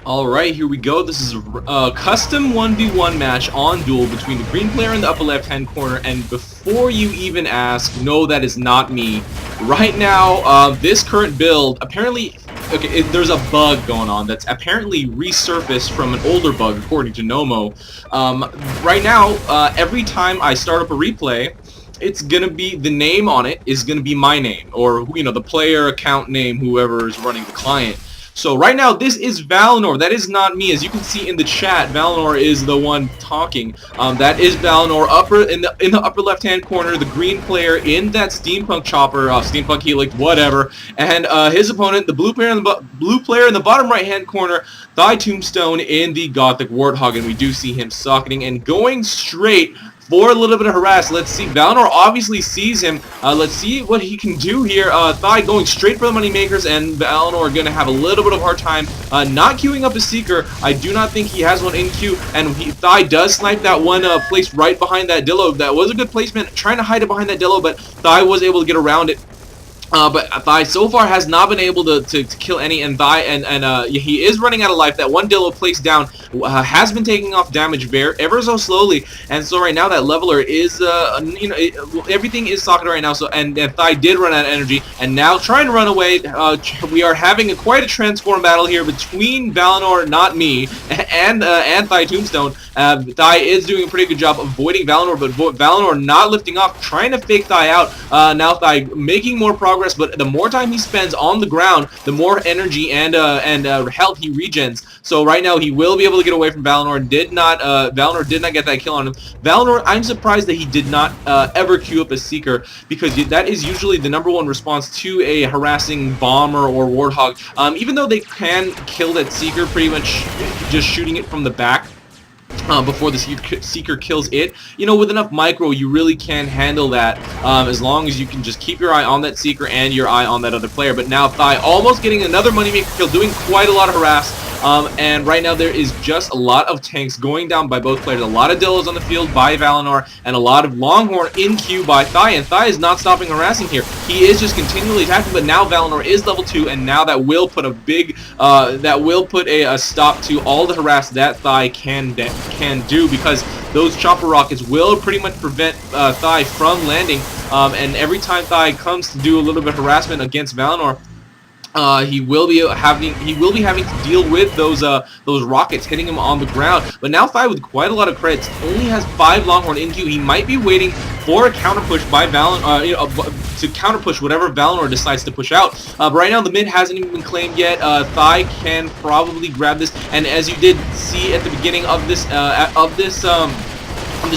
Alright, here we go. This is a custom 1v1 match on Duel between the green player in the upper left-hand corner, and before you even ask, no, that is not me. Right now, this current build, apparently, okay, there's a bug going on that's apparently resurfaced from an older bug, according to KNOMO. Right now, every time I start up a replay, it's gonna be, the name on it is gonna be my name, or, you know, the player account name, whoever is running the client. So right now, this is Valinor. That is not me. As you can see in the chat, Valinor is the one talking. That is Valinor in the upper left-hand corner. The green player in that steampunk chopper, steampunk helix, whatever. And his opponent, the blue player in the bottom right-hand corner, ThyTombStone in the gothic warthog. And we do see him socketing and going straight for a little bit of harass. Let's see. Valinor obviously sees him. Let's see what he can do here. Thy going straight for the moneymakers, and Valinor are going to have a little bit of a hard time not queuing up a Seeker. I do not think he has one in queue, and Thy does snipe that one placed right behind that Dillo. That was a good placement, trying to hide it behind that Dillo, but Thy was able to get around it. But Thy so far has not been able to kill any, and he is running out of life. That one Dillo placed down has been taking off damage ever so slowly, and so right now that leveler is, everything is socketed right now. So and Thy did run out of energy, and now trying to run away. We are having quite a transform battle here between Valinor, not me, and ThyTombStone. Thy is doing a pretty good job avoiding Valinor, but Valinor not lifting off, trying to fake Thy out. Now Thy making more progress, but the more time he spends on the ground, the more energy and health he regens. So right now he will be able to get away from Valinor. Valinor did not get that kill on him. Valinor, I'm surprised that he did not ever queue up a Seeker, because that is usually the #1 response to a harassing bomber or warthog. Even though they can kill that Seeker pretty much just shooting it from the back. Before the Seeker kills it, you know, with enough micro, you really can handle that, as long as you can just keep your eye on that Seeker and your eye on that other player. But now Thy almost getting another moneymaker kill, doing quite a lot of harass. And right now there is just a lot of tanks going down by both players. A lot of Dillos on the field by Valinor, and a lot of Longhorn in queue by Thy. And Thy is not stopping harassing here. He is just continually attacking, but now Valinor is level 2, and now that will put a stop to all the harass that Thy can do, because those chopper rockets will pretty much prevent Thy from landing. And every time Thy comes to do a little bit of harassment against Valinor, he will be having to deal with those rockets hitting him on the ground. But now Thy, with quite a lot of credits, only has 5 Longhorn in queue. He might be waiting for a counter push by Valinor, to counter push whatever Valinor decides to push out. But right now the mid hasn't even been claimed yet. Thy can probably grab this, and as you did see at the beginning of this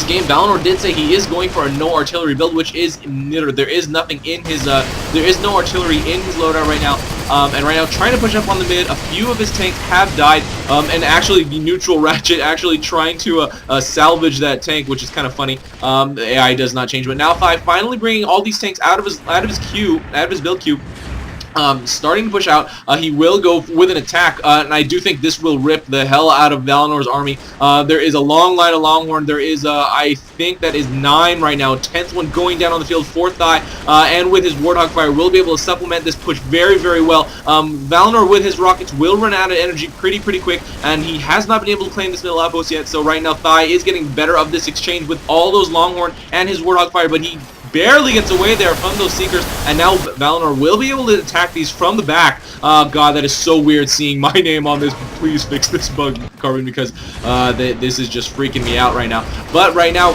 game, Valinor did say he is going for a no artillery build, which is knitter. There is nothing in his there is no artillery in his loadout right now. And right now trying to push up on the mid. A few of his tanks have died, and actually the neutral Ratchet actually trying to salvage that tank, which is kind of funny. The AI does not change, but now Thy finally bringing all these tanks out of his build queue. Starting to push out. He will go with an attack, and I do think this will rip the hell out of Valinor's army. There is a long line of Longhorn. There is, I think that is 9 right now. 10th one going down on the field for Thy, and with his Warthog Fire will be able to supplement this push very, very well. Valinor with his rockets will run out of energy pretty quick, and he has not been able to claim this middle outpost yet. So right now Thy is getting better of this exchange with all those Longhorn and his Warthog Fire, but he barely gets away there from those Seekers, and now Valinor will be able to attack these from the back. God, that is so weird seeing my name on this. Please fix this bug, Carbon, because this is just freaking me out right now. But right now,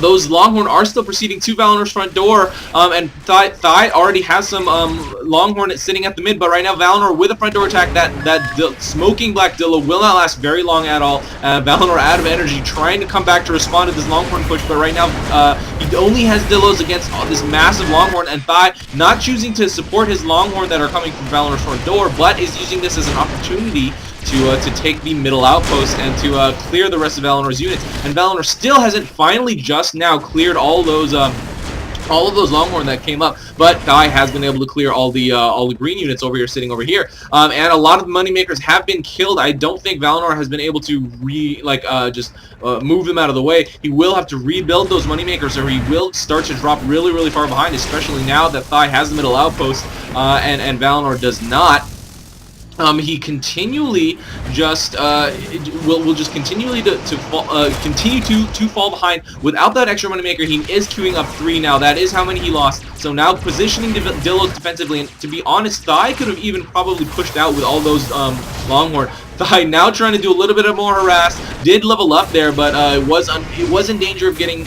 those Longhorn are still proceeding to Valinor's front door, and Thy already has some Longhorn sitting at the mid, but right now Valinor with a front door attack, that smoking black Dillo will not last very long at all. Valinor out of energy, trying to come back to respond to this Longhorn push, but right now he only has Dillos against this massive Longhorn, and Thy not choosing to support his Longhorn that are coming from Valinor's front door, but is using this as an opportunity to take the middle outpost and to clear the rest of Valinor's units. And Valinor still hasn't finally just now cleared all of those Longhorn that came up, but Thy has been able to clear all the green units over here, sitting over here, and a lot of the moneymakers have been killed. I don't think Valinor has been able to move them out of the way. He will have to rebuild those moneymakers, or he will start to drop really far behind, especially now that Thy has the middle outpost, and Valinor does not. He continually just will just continually continue to fall behind without that extra moneymaker. He is queuing up 3 now. That is how many he lost. So now positioning Dillos defensively, and to be honest, Thigh could have even probably pushed out with all those Longhorn. Thigh now trying to do a little bit of more harass. Did level up there, but it was in danger of getting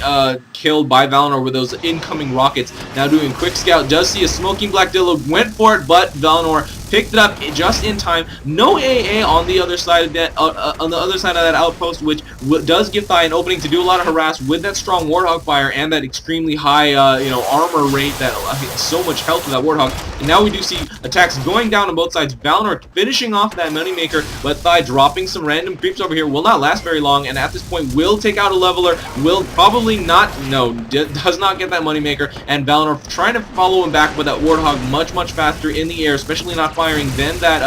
killed by Valinor with those incoming rockets. Now doing quick scout, does see a smoking black Dillo, went for it, but Valinor picked it up just in time. No AA on the other side of that outpost, which does give Thigh an opening to do a lot of harass with that strong Warthog fire and that extremely high armor rate, that so much health with that Warthog. And now we do see attacks going down on both sides. Valinor finishing off that moneymaker, but Thigh dropping some random creeps over here will not last very long, and at this point will take out a leveler, will probably not, does not get that moneymaker, and Valinor trying to follow him back with that Warthog much faster in the air, especially not firing than that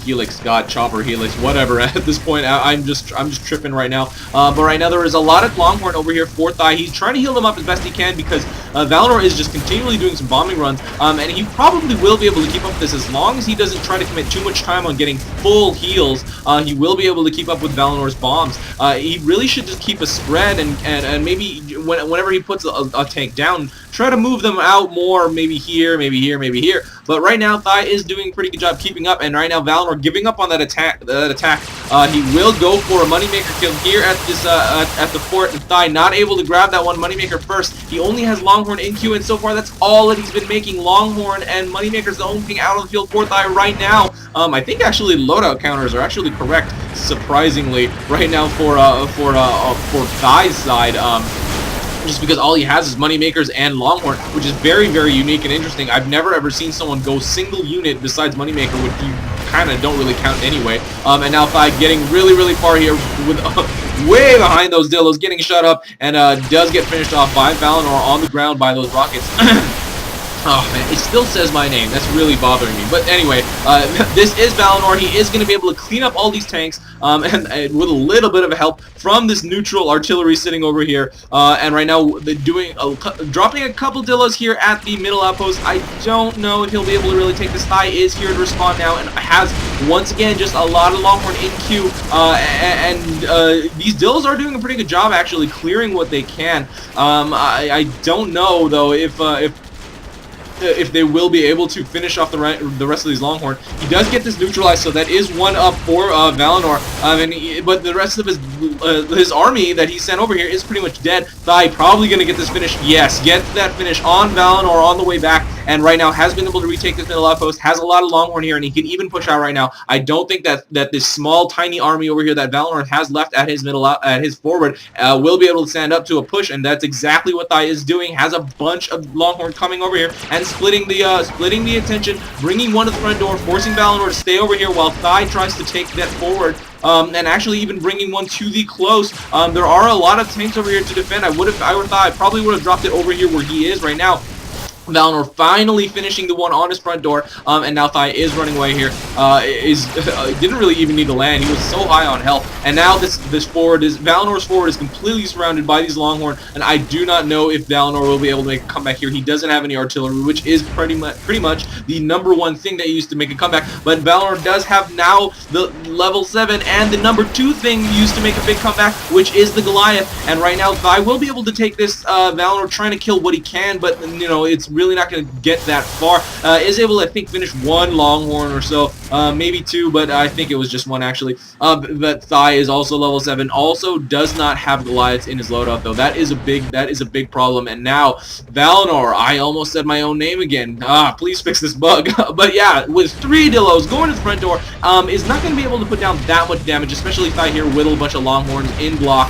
Helix, God, Chopper, Helix, whatever. At this point, I'm just tripping right now. But right now there is a lot of Longhorn over here for Thigh. He's trying to heal them up as best he can because Valinor is just continually doing some bombing runs, and he probably will be able to keep up with this as long as he doesn't try to commit too much time on getting full heals. He will be able to keep up with Valinor's bombs. He really should just keep a spread and maybe whenever he puts a tank down, try to move them out more, maybe here, maybe here, maybe here. But right now, Thigh is doing a pretty good job keeping up, and right now Valinor giving up on that attack. He will go for a moneymaker kill here at this at the fort, and Thigh not able to grab that one moneymaker first. He only has Longhorn in queue, and so far that's all that he's been making. Longhorn and moneymaker's the only thing out on the field for Thigh right now. I think actually loadout counters are actually correct, surprisingly, right now for Thigh's side. Just because all he has is moneymakers and Longhorn, which is very unique and interesting. I've never ever seen someone go single unit besides moneymaker, which you kind of don't really count anyway. And now Thigh getting really far here with way behind those Dillos, getting shut up, and does get finished off by Valinor on the ground by those rockets. Oh man, it still says my name. That's really bothering me. But anyway, this is Valinor. He is going to be able to clean up all these tanks, and with a little bit of help from this neutral artillery sitting over here. And right now, they're dropping a couple Dillos here at the middle outpost. I don't know if he'll be able to really take this. Thigh is here to respond now, and has once again just a lot of Longhorn in queue. These Dillos are doing a pretty good job actually clearing what they can. I don't know though if they will be able to finish off the rest of these Longhorn. He does get this neutralized, so that is one up for Valinor. But the rest of his army that he sent over here is pretty much dead. Thigh probably going to get this finish. Yes, get that finish on Valinor on the way back, and right now has been able to retake this middle outpost. Has a lot of Longhorn here, and he can even push out right now. I don't think that this small, tiny army over here that Valinor has left at his his forward will be able to stand up to a push, and that's exactly what Thigh is doing. Has a bunch of Longhorn coming over here and splitting the attention, bringing one to the front door, forcing Valinor to stay over here while Thigh tries to take that forward. And actually even bringing one to the close. There are a lot of tanks over here to defend. I were Thigh, I probably would have dropped it over here where he is right now. Valinor finally finishing the one on his front door, and now Thigh is running away here. Didn't really even need to land. He was so high on health, and now Valinor's forward is completely surrounded by these Longhorn, and I do not know if Valinor will be able to make a comeback here. He doesn't have any artillery, which is pretty much the #1 thing that he used to make a comeback. But Valinor does have now the level 7 and the #2 thing used to make a big comeback, which is the Goliath. And right now Thigh will be able to take this. Valinor trying to kill what he can, but it's really not going to get that far. Is able to, I think, finish one Longhorn or so, maybe 2, but I think it was just 1 actually. But Thigh is also level 7. Also does not have Goliaths in his loadout though. That is a big problem. And now Valinor, I almost said my own name again. Please fix this bug. But yeah, with 3 Dillos going to the front door, is not going to be able to put down that much damage, especially Thigh here with a bunch of Longhorns in block.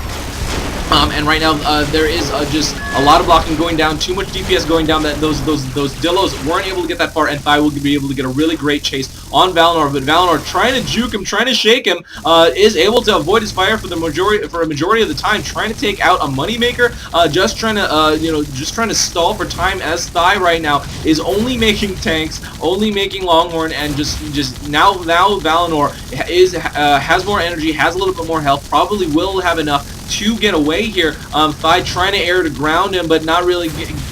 And right now there is just a lot of blocking going down, too much DPS going down. That those Dillos weren't able to get that far, and Thigh will be able to get a really great chase on Valinor. But Valinor trying to juke him, trying to shake him, is able to avoid his fire for a majority of the time, trying to take out a moneymaker, just trying to stall for time, as Thigh right now is only making tanks, only making Longhorn, and just now Valinor has more energy, has a little bit more health, probably will have enough to get away here. Thigh trying to air to ground him, but not really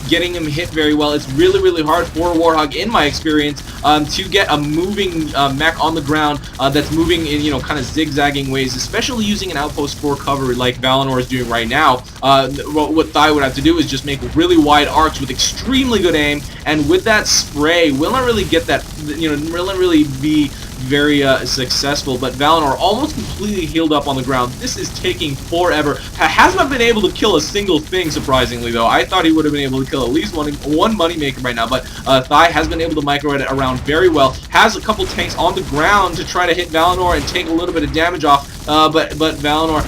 getting him hit very well. It's really, really hard for Warhog, in my experience, to get a moving mech on the ground that's moving in, you know, kind of zigzagging ways, especially using an outpost for cover like Valinor is doing right now. What Thai would have to do is just make really wide arcs with extremely good aim, and with that spray, will not really get that, you know, will not really be very successful. But Valinor almost completely healed up on the ground. This is taking forever. Has not been able to kill a single thing, surprisingly, though. I thought he would have been able to kill at least one moneymaker right now, but Thai has been able to micro it around very well. Has a couple tanks on the ground to try to hit Valinor and take a little bit of damage off, but Valinor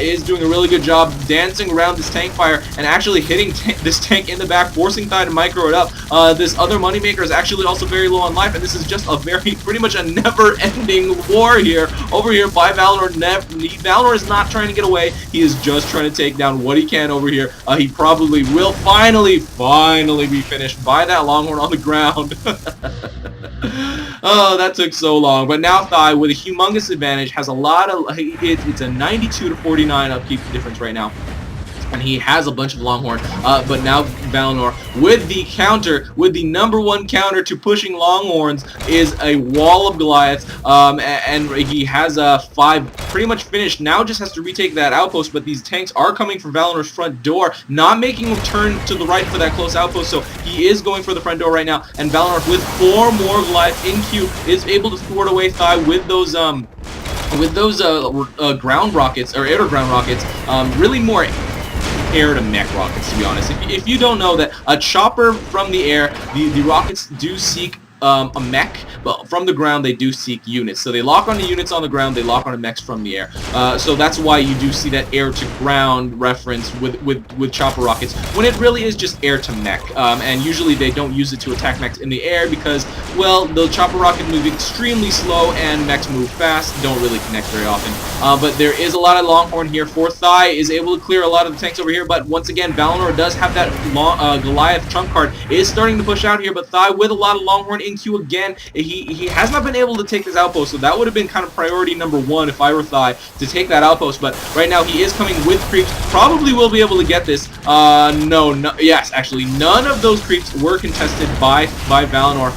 is doing a really good job dancing around this tank fire and actually hitting this tank in the back, forcing Thai to micro it up. This other moneymaker is actually also very low on life, and this is just a pretty much a never-ending war here, over here by Valinor. Valinor is not trying to get away. He is just trying to take down what he can over here. He probably will finally be finished by that Longhorn on the ground. Oh, that took so long. But now Thai, with a humongous advantage, has a lot of... It's a 92 to 49 upkeep difference right now. And he has a bunch of Longhorn, but now Valinor, with the counter, with the #1 counter to pushing Longhorns, is a wall of Goliaths, and he has 5 pretty much finished. Now just has to retake that outpost, but these tanks are coming from Valinor's front door, not making him turn to the right for that close outpost, so he is going for the front door right now, and Valinor, with 4 more Goliaths in queue, is able to thwart away Thai with those ground rockets, or air-to-ground rockets, really more air-to-mech rockets, to be honest. If you don't know that, a chopper from the air, the rockets do seek a mech, but from the ground they do seek units. So they lock onto units on the ground, they lock onto mechs from the air. So that's why you do see that air-to-ground reference with chopper rockets, when it really is just air-to-mech. And usually they don't use it to attack mechs in the air because, well, the chopper rocket move extremely slow and mechs move fast, don't really connect very often. But there is a lot of Longhorn here. Thai is able to clear a lot of the tanks over here, but once again, Valinor does have that Goliath trump card, is starting to push out here, but Thai with a lot of Longhorn in queue again. He has not been able to take this outpost, so that would have been kind of priority #1 if I were Thai, to take that outpost, but right now he is coming with creeps, probably will be able to get this. Yes, actually, none of those creeps were contested by Valinor.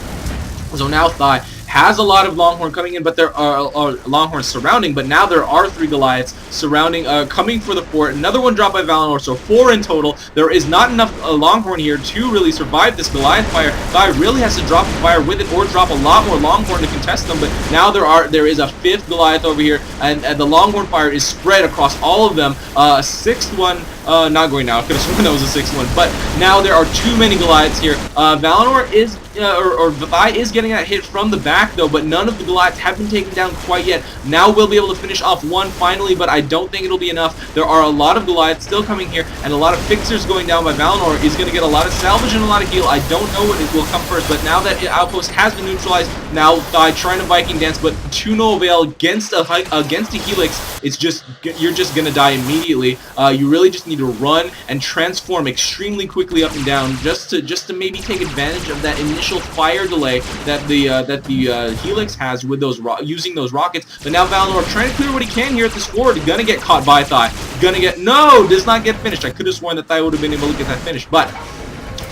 So now Thai has a lot of Longhorn coming in, but there are Longhorns surrounding, but now there are 3 Goliaths surrounding, coming for the fort. Another one dropped by Valinor, so 4 in total. There is not enough Longhorn here to really survive this Goliath fire. Thai really has to drop the fire with it, or drop a lot more Longhorn to contest them, but now there is a 5th Goliath over here, and the Longhorn fire is spread across all of them. A 6th one, not going now. I could have sworn that was a 6th one, but now there are too many Goliaths here. Valinor is, or Thai is getting that hit from the back, though, but none of the Goliaths have been taken down quite yet. Now we'll be able to finish off one finally, but I don't think it'll be enough. There are a lot of Goliaths still coming here, and a lot of fixers going down by Valinor is going to get a lot of salvage and a lot of heal. I don't know what will come first, but now that outpost has been neutralized, now Thai trying to Viking dance, but to no avail against a Helix. It's just, you're just going to die immediately. You really just need to run and transform extremely quickly up and down, just to maybe take advantage of that initial fire delay that the Helix has with those using those rockets. But now Valinor trying to clear what he can here at this fort, gonna get caught by Thai. No, does not get finished. I could have sworn that Thai would have been able to get that finished, but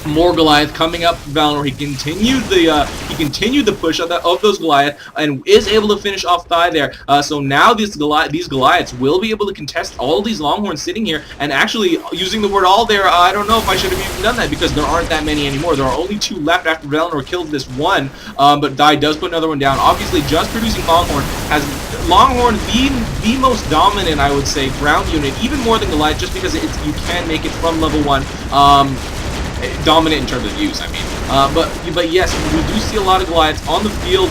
more Goliath coming up. Valinor, he continued the push of those Goliath and is able to finish off Thai there. So now these Goliaths will be able to contest all these Longhorns sitting here, and actually using the word all there, I don't know if I should have even done that because there aren't that many anymore. There are only 2 left after Valinor kills this one, but Thai does put another one down. Obviously, just producing Longhorn has Longhorn the most dominant, I would say, ground unit, even more than Goliath, just because you can make it from level 1. Dominant in terms of use, I mean. But yes, we do see a lot of Goliaths on the field,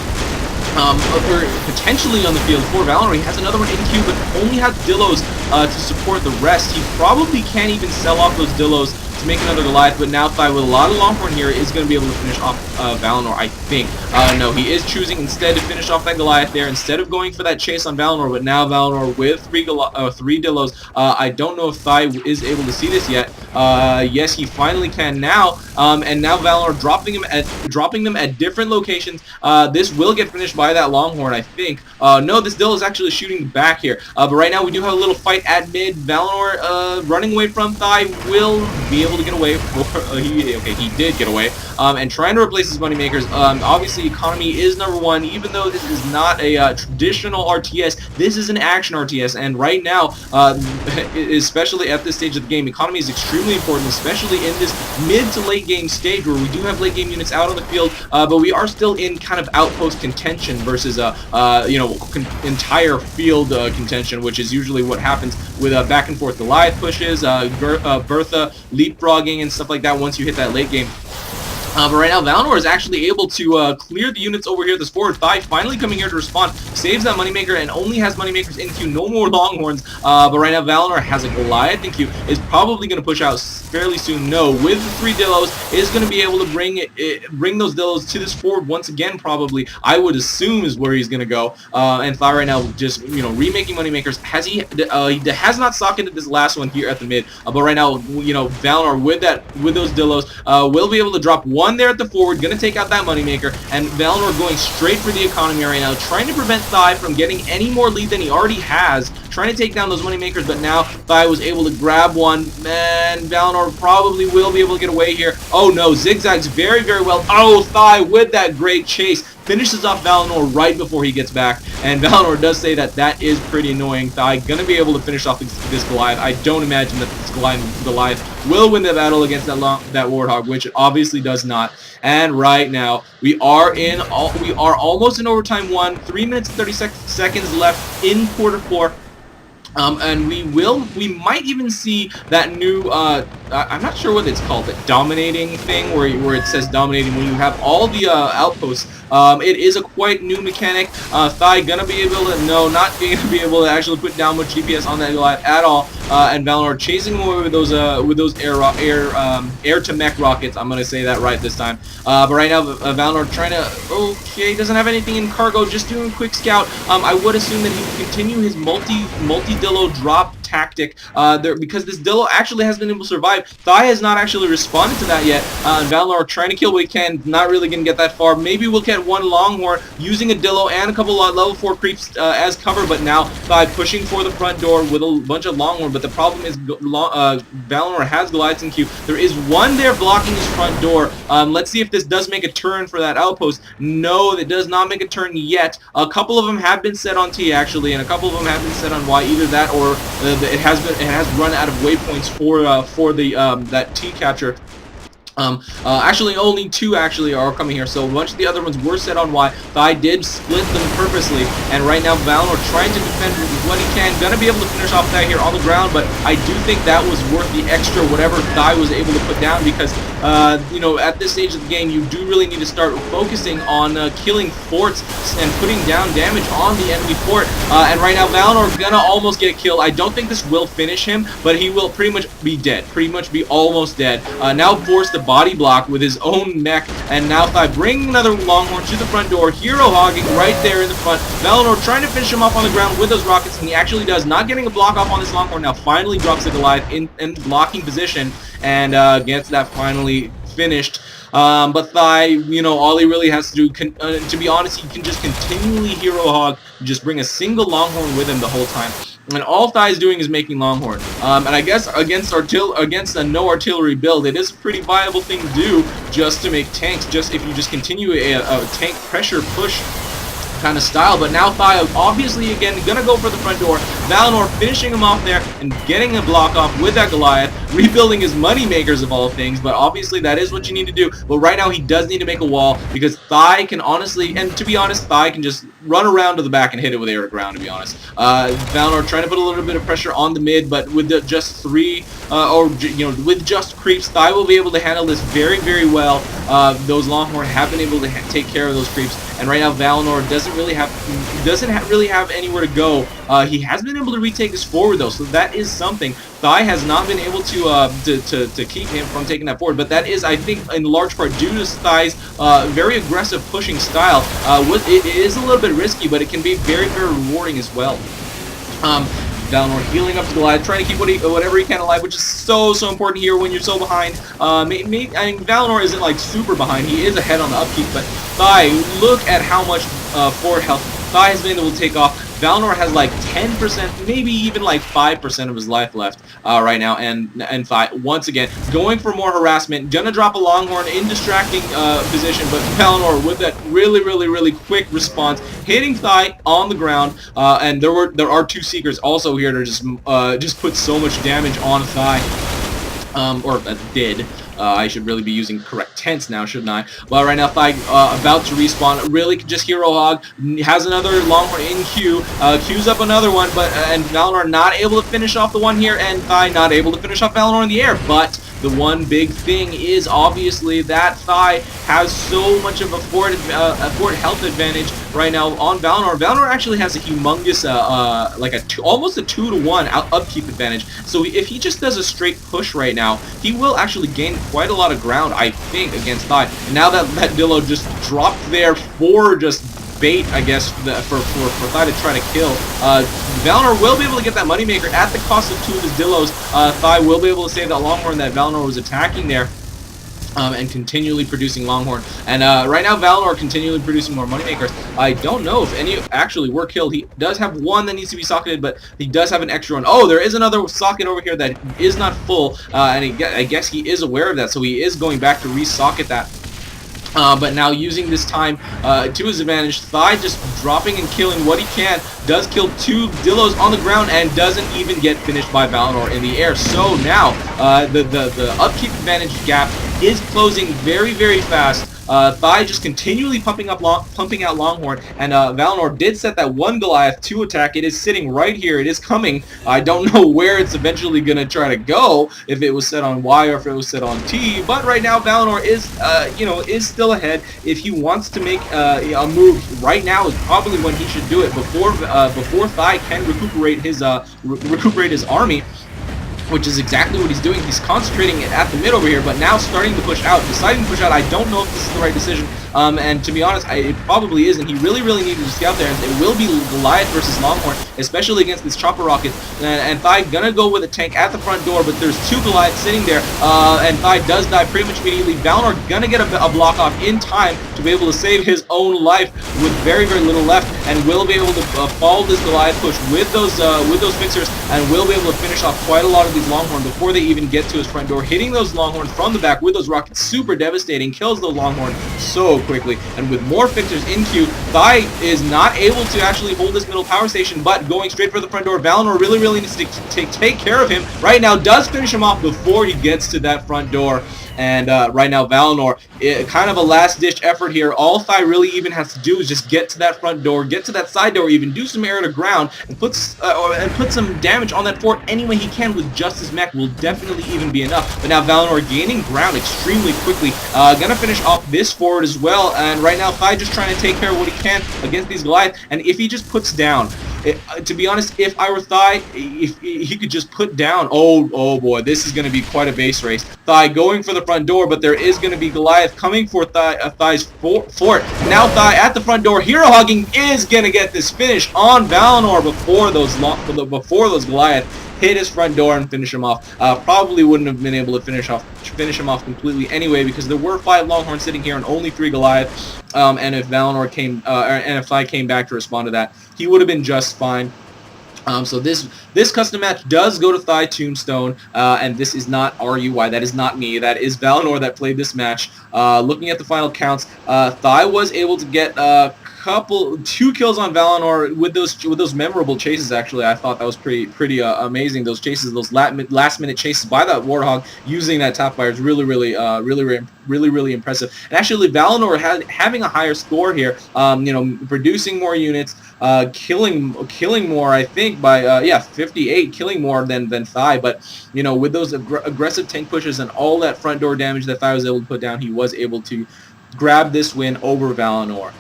or potentially on the field for Valinor. He has another one in queue, but only has Dillos to support the rest. He probably can't even sell off those Dillos to make another Goliath, but now Thai with a lot of Longhorn here is going to be able to finish off Valinor, I think. No, he is choosing instead to finish off that Goliath there instead of going for that chase on Valinor, but now Valinor with 3 Dillos. I don't know if Thai is able to see this yet. Yes, he finally can now, and now Valinor dropping them at different locations. This will get finished by that Longhorn, I think. No, this Dillo is actually shooting back here, but right now we do have a little fight at mid. Valinor running away from Thai will be able able to get away. He did get away. And trying to replace his moneymakers. Obviously, economy is #1, even though this is not a traditional RTS. This is an action RTS, and right now, especially at this stage of the game, economy is extremely important, especially in this mid to late game stage where we do have late game units out on the field, but we are still in kind of outpost contention versus entire field contention, which is usually what happens with back and forth Goliath pushes, Bertha leapfrogging and stuff like that once you hit that late game. But right now, Valinor is actually able to clear the units over here. This forward Thigh finally coming here to respond, saves that Moneymaker, and only has Moneymakers in queue. No more Longhorns. But right now, Valinor has a Goliath in queue. Is probably going to push out fairly soon. No, with the 3 Dillos, is going to be able to bring those Dillos to this forward once again. Probably, I would assume, is where he's going to go. And Thigh right now just remaking Moneymakers. He has not socketed this last one here at the mid. But right now, Valinor with those Dillos will be able to drop one there at the forward, gonna take out that Moneymaker, and Valinor going straight for the economy right now, trying to prevent Thigh from getting any more lead than he already has, trying to take down those Moneymakers, but now Thigh was able to grab one, and Valinor probably will be able to get away here. Oh no, zigzags very, very well. Oh, Thigh with that great chase finishes off Valinor right before he gets back, and Valinor does say that is pretty annoying. Thigh gonna be able to finish off this Goliath. I don't imagine that this Goliath will win the battle against that Warthog, which it obviously does not. And right now, we are almost in overtime 1, 3 minutes and 30 seconds left in quarter 4. And we might even see that new, I'm not sure what it's called, the dominating thing, where it says dominating when you have all the outposts. It is a quite new mechanic. Thigh gonna be able to, no, not gonna be able to actually put down much GPS on that Goliath at all. And Valinor chasing him away with those air to mech rockets. I'm gonna say that right this time. But right now, Valinor trying to, okay, doesn't have anything in cargo, just doing a quick scout. I would assume that he would continue his multi-Dillo drop tactic because this Dillo actually has been able to survive. Thigh has not actually responded to that yet, and Valinor trying to kill what he can, not really going to get that far. Maybe we'll get one Longhorn using a Dillo and a couple of level 4 creeps as cover, but now Thigh pushing for the front door with a bunch of Longhorn, but the problem is Valinor has Goliaths in queue. There is one there blocking his front door. Let's see if this does make a turn for that outpost. No, it does not make a turn yet. A couple of them have been set on T actually, and a couple of them have been set on Y, either that or it has run out of waypoints for the that T capture. Actually, only 2 actually are coming here, so a bunch of the other ones were set on Y. Thigh did split them purposely, and right now Valinor trying to defend what he can. Gonna be able to finish off Thigh here on the ground, but I do think that was worth the extra whatever Thigh was able to put down, because at this stage of the game, you do really need to start focusing on killing forts and putting down damage on the enemy fort. And right now, Valinor gonna almost get killed. I don't think this will finish him, but he will pretty much be dead. Pretty much be almost dead. Now forced to body block with his own mech, and now Thigh bringing another Longhorn to the front door, hero hogging right there in the front. Valinor trying to finish him off on the ground with those rockets, and he actually does, not getting a block off on this Longhorn. Now finally drops the Goliath in blocking position, and gets that finally finished. But Thigh, all he really has to do, to be honest, he can just continually hero hog, just bring a single Longhorn with him the whole time. And all Thigh is doing is making Longhorn. And I guess against a no artillery build, it is a pretty viable thing to do just to make tanks, just if you just continue a tank pressure push kind of style. But now Thigh obviously again gonna go for the front door. Valinor finishing him off there and getting a block off with that Goliath, rebuilding his money makers of all things, but obviously that is what you need to do. But right now he does need to make a wall, because Thigh can honestly, and to be honest, Thigh can just run around to the back and hit it with air to ground, to be honest. Valinor trying to put a little bit of pressure on the mid, but with just 3 with just creeps, Thigh will be able to handle this very, very well. Those Longhorn have been able to take care of those creeps, and right now Valinor doesn't really have anywhere to go. He has been able to retake his forward though, so that is something. Thigh has not been able to keep him from taking that forward, but that is, I think, in large part due to Thigh's very aggressive pushing style. It is a little bit risky, but it can be very, very rewarding as well. Valinor healing up to Goliath, trying to keep whatever he can alive, which is so important here when you're so behind. I mean, Valinor isn't like super behind; he is ahead on the upkeep. But Thigh, look at how much forward health Thigh has been able to take off. Valinor has like 10%, maybe even like 5% of his life left right now, and Thigh, once again, going for more harassment, gonna drop a Longhorn in distracting position, but Valinor with that really quick response, hitting Thigh on the ground, and there are two Seekers also here to just put so much damage on Thigh, or did. I should really be using correct tense now, shouldn't I? Well, right now, Thigh about to respawn. Really can just Hero Hog. Has another Longhorn in queue. Queues up another one, but and Valinor not able to finish off the one here, and Thigh not able to finish off Valinor in the air. But the one big thing is obviously that Thigh has so much of a fort health advantage right now on Valinor. Valinor actually has a humongous, almost a 2-to-1 upkeep advantage. So if he just does a straight push right now, he will actually gain quite a lot of ground, I think, against Thigh. And now that Dillo just dropped there for just bait, I guess, for Thigh to try to kill. Valinor will be able to get that moneymaker at the cost of 2 of his Dillos. Thigh will be able to save that Longhorn that Valinor was attacking there. And continually producing Longhorn. And right now, Valinor continually producing more moneymakers. I don't know if any actually were killed. He does have one that needs to be socketed, but he does have an extra one. Oh, there is another socket over here that is not full, and I guess he is aware of that, so he is going back to re-socket that. But now using this time to his advantage, Thigh just dropping and killing what he can, does kill 2 Dillos on the ground and doesn't even get finished by Valinor in the air. So now the upkeep advantage gap is closing very fast. Thigh just continually pumping out Longhorn, and Valinor did set that one Goliath to attack. It is sitting right here. It is coming. I don't know where it's eventually going to try to go, if it was set on Y or if it was set on T, but right now Valinor is, is still ahead. If he wants to make a move right now is probably when he should do it, before Thigh can recuperate his army, which is exactly what he's doing. He's concentrating at the mid over here, but now starting to push out, deciding to push out. I don't know if this is the right decision, and to be honest, it probably isn't. He really needed to scout there, and it will be Goliath versus Longhorn, especially against this chopper rocket, and Thigh gonna go with a tank at the front door, but there's 2 Goliaths sitting there, and Thigh does die pretty much immediately. Valinor gonna get a block off in time to be able to save his own life with very little left, and will be able to follow this Goliath push with those fixers, and will be able to finish off quite a lot of these Longhorn before they even get to his front door. Hitting those Longhorns from the back with those rockets, super devastating, kills those Longhorn so quickly. And with more fixers in queue, Thigh is not able to actually hold this middle power station, but going straight for the front door. Valinor really needs to take care of him right now, does finish him off before he gets to that front door. And right now, Valinor, kind of a last-ditch effort here. All Thigh really even has to do is just get to that front door, get to that side door, even do some air to ground, and put some damage on that fort any way he can with just his mech will definitely even be enough. But now Valinor gaining ground extremely quickly, gonna finish off this fort as well. And right now, Thigh just trying to take care of what he can against these Goliaths. And if he just puts down, to be honest, if I were Thigh, if he could just put down, oh boy, this is going to be quite a base race. Thigh going for the front door, but there is going to be Goliath coming for Thigh's fort. Now Thigh at the front door, Hero Hogging is going to get this finish on Valinor before those Goliath hit his front door and finish him off. Probably wouldn't have been able to finish him off completely anyway, because there were 5 Longhorns sitting here and only 3 Goliath. And if Valinor came, and if Thigh came back to respond to that, he would have been just fine. So this custom match does go to ThyTombStone, and this is not RUY. That is not me. That is Valinor that played this match. Looking at the final counts, Thigh was able to get 2 kills on Valinor with those memorable chases. Actually, I thought that was pretty amazing. Those chases, those last minute chases by that Warthog using that top fire is really impressive. And actually, Valinor having a higher score here, producing more units, killing more, I think by 58, killing more than Thigh. But with those aggressive tank pushes and all that front door damage that Thigh was able to put down, he was able to grab this win over Valinor.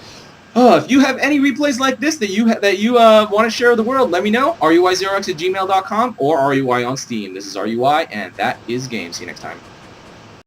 If you have any replays like this that you want to share with the world, let me know. RUY0x@gmail.com or RUY on Steam. This is RUY, and that is game. See you next time.